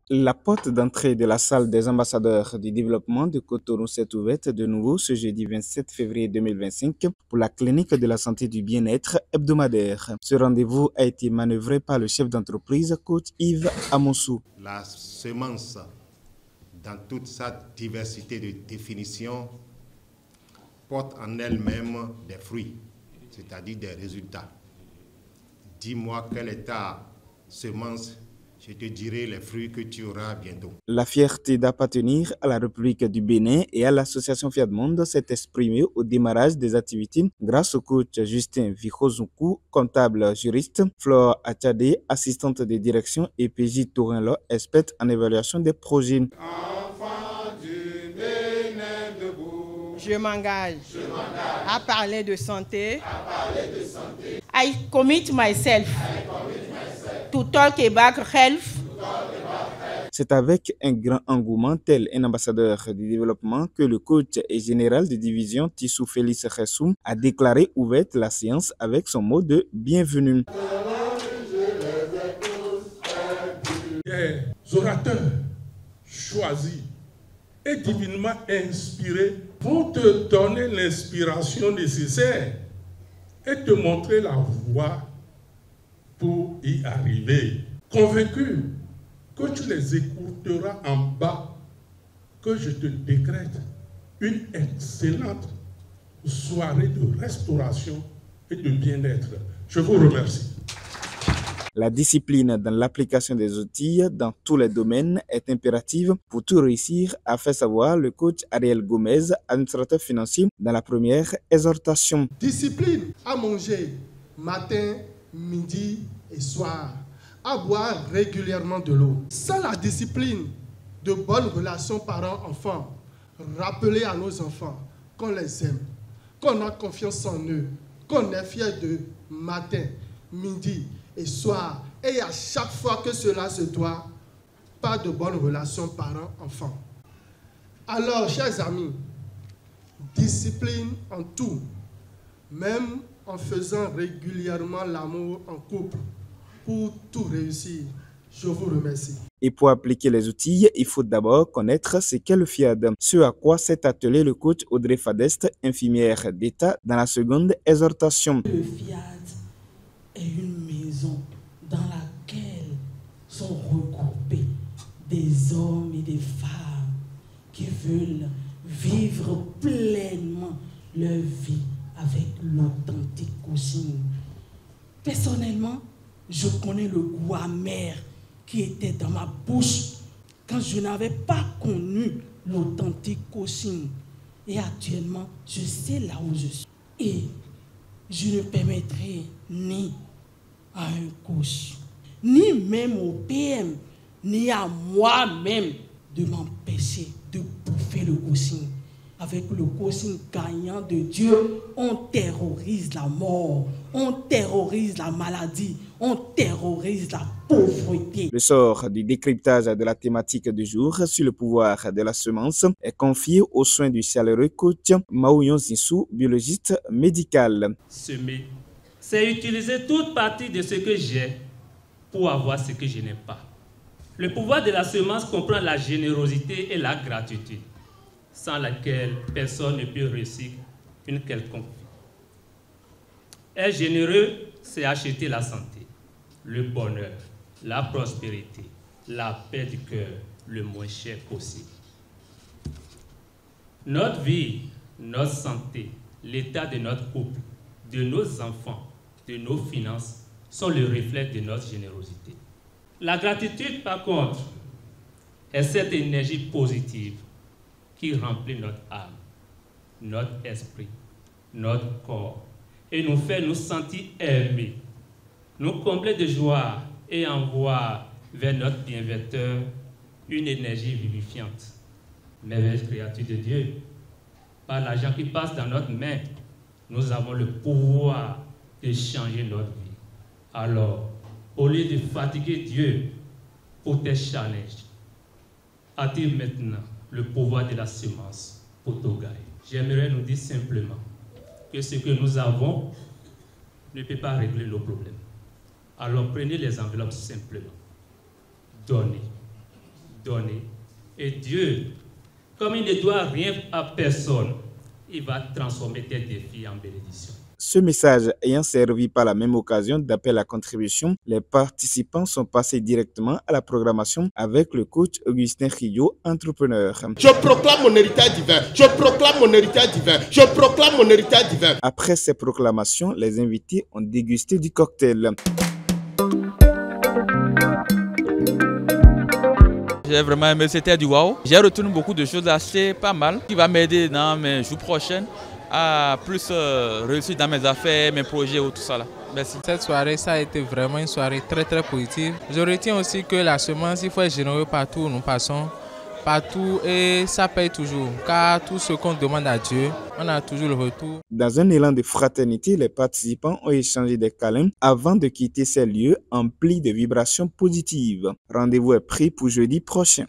La porte d'entrée de la salle des ambassadeurs du développement de Cotonou s'est ouverte de nouveau ce jeudi 27 février 2025 pour la clinique de la santé du bien-être hebdomadaire. Ce rendez-vous a été manœuvré par le chef d'entreprise, coach Yves Amonsou. La semence, dans toute sa diversité de définition, porte en elle-même des fruits, c'est-à-dire des résultats. Dis-moi quelle est ta semence, je te dirai les fruits que tu auras bientôt. La fierté d'appartenir à la République du Bénin et à l'association Fiat Monde s'est exprimée au démarrage des activités grâce au coach Justin Vichozoukou, comptable juriste, Flore Achade, assistante de direction, et PJ Tourinlo, experte en évaluation des projets. Je m'engage à parler de santé. I commit myself to talk about health. C'est avec un grand engouement, tel un ambassadeur du développement, que le coach et général de division Tissou Félix Ressoum a déclaré ouverte la séance avec son mot de bienvenue. Les orateurs choisis et divinement inspirés vont te donner l'inspiration nécessaire et te montrer la voie pour y arriver. Convaincu que tu les écouteras en bas, que je te décrète une excellente soirée de restauration et de bien-être. Je vous remercie. La discipline dans l'application des outils dans tous les domaines est impérative pour tout réussir, a fait savoir le coach Ariel Gomez, administrateur financier, dans la première exhortation. Discipline à manger matin, midi et soir, à boire régulièrement de l'eau. Sans la discipline de bonnes relations parents-enfants, rappeler à nos enfants qu'on les aime, qu'on a confiance en eux, qu'on est fier d'eux matin, midi et soir, et à chaque fois que cela se doit, pas de bonnes relations parents-enfants. Alors, chers amis, discipline en tout, même en faisant régulièrement l'amour en couple, pour tout réussir. Je vous remercie. Et pour appliquer les outils, il faut d'abord connaître ce qu'est le FIAD. Ce à quoi s'est attelé le coach Audrey Fadeste, infirmière d'État, dans la seconde exhortation. Le FIAD est une maison dans laquelle sont regroupés des hommes et des femmes qui veulent vivre pleinement leur vie avec l'authentique coaching. Personnellement, je connais le goût amer qui était dans ma bouche quand je n'avais pas connu l'authentique coaching. Et actuellement, je sais là où je suis. Et je ne permettrai ni à un coach, ni même au PM, ni à moi-même de m'empêcher de bouffer le coaching. Avec le coaching gagnant de Dieu, on terrorise la mort, on terrorise la maladie, on terrorise la pauvreté. Le sort du décryptage de la thématique du jour sur le pouvoir de la semence est confié aux soins du chaleureux coach Maouyon Zinsou, biologiste médical. Semer, c'est utiliser toute partie de ce que j'ai pour avoir ce que je n'ai pas. Le pouvoir de la semence comprend la générosité et la gratitude, sans laquelle personne ne peut réussir une quelconque vie. Être généreux, c'est acheter la santé, le bonheur, la prospérité, la paix du cœur, le moins cher possible. Notre vie, notre santé, l'état de notre couple, de nos enfants, de nos finances sont le reflet de notre générosité. La gratitude, par contre, est cette énergie positive qui remplit notre âme, notre esprit, notre corps et nous fait nous sentir aimés, nous combler de joie et envoie vers notre bienfaiteur une énergie vivifiante. Merveilleuse créature de Dieu, par l'argent qui passe dans notre main, nous avons le pouvoir de changer notre vie. Alors, au lieu de fatiguer Dieu pour tes challenges, active maintenant le pouvoir de la semence pour tout gagner. J'aimerais nous dire simplement que ce que nous avons, ne peut pas régler nos problèmes. Alors prenez les enveloppes simplement. Donnez. Donnez. Et Dieu, comme il ne doit rien à personne, il va transformer tes défis en bénédiction. Ce message ayant servi par la même occasion d'appel à contribution, les participants sont passés directement à la programmation avec le coach Augustin Rio, entrepreneur. Je proclame mon héritage divin. Je proclame mon héritage divin. Je proclame mon héritage divin. Après ces proclamations, les invités ont dégusté du cocktail. J'ai vraiment aimé, c'était du wow. J'ai retenu beaucoup de choses assez pas mal qui va m'aider dans mes jours prochains à plus réussir dans mes affaires, mes projets ou tout ça là. Merci. Cette soirée, ça a été vraiment une soirée très positive. Je retiens aussi que la semence, il faut être généreux partout où nous passons, partout, et ça paye toujours. Car tout ce qu'on demande à Dieu, on a toujours le retour. Dans un élan de fraternité, les participants ont échangé des câlins avant de quitter ces lieux emplis de vibrations positives. Rendez-vous est pris pour jeudi prochain.